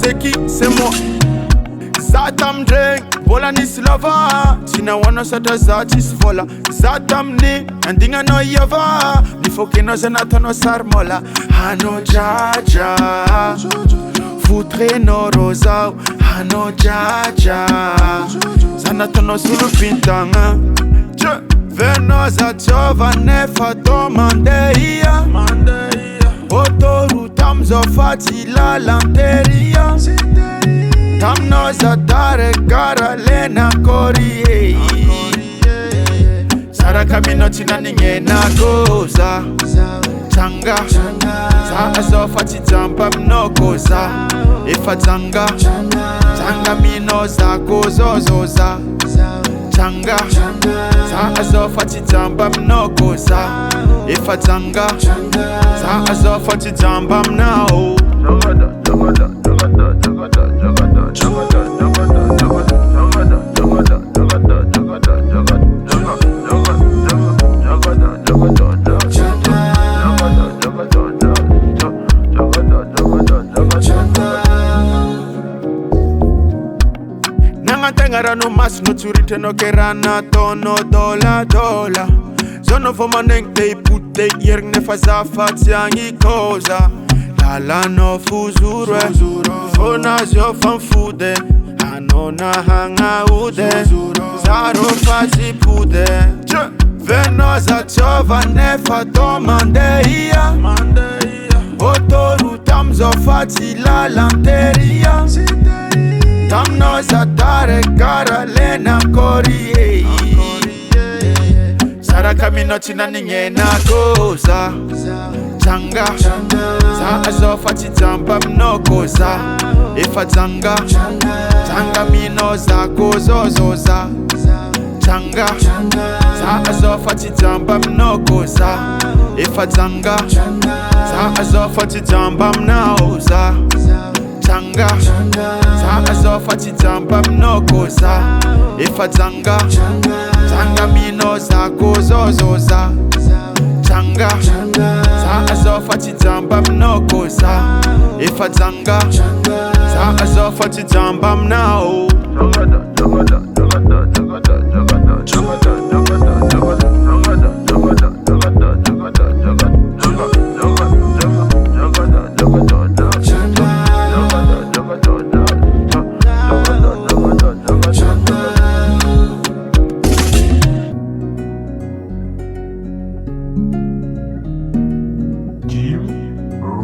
c'est qui? C'est moi. Zatam drink, vola ni slava. Tina wana sata zatis vola. Zatam ni, andinga no yava. Ni fokino zenata no sarmola. Hano jaja, futre no rosa. Hano jaja, zanata no sulu pintanga. Veno za giovane fa domandeia. Autorutam zo fati la lanteria. Tam no za dare gara lena korie. Sara kamino tina ninge na goza. Janga, za azo fati jamba mno goza. Ifa janga, janga mino za gozo zoza. Janga, za azo fati jamba mno goza. Ifa janga, za azo fati jamba mno. Tengara no mas no turite no kerana tono dola. Zono voma neng te putte yerg ne fazafa tiangi koza. Lala no fuzure, fona zio fan fude. Anona hanga ude, zaro fazi pude. Veno za chova ne fa domandeia. Autorutam zo fati la lanteria. Tam no za dare gara lena korie. Sara kamino tina ninge na goza. Janga, za azo fati jamba mno goza. Ifa janga, janga mino za gozo zoza. Janga, za azo fati jamba mno goza. Ifa janga, za azo fati jamba mno goza. Janga, za azo fati jamba mno goza. Ifa janga, janga mino za gozo zoza. Janga, za azo fati jamba mno goza. Ifa janga, za azo fati jamba mno.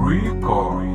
Record.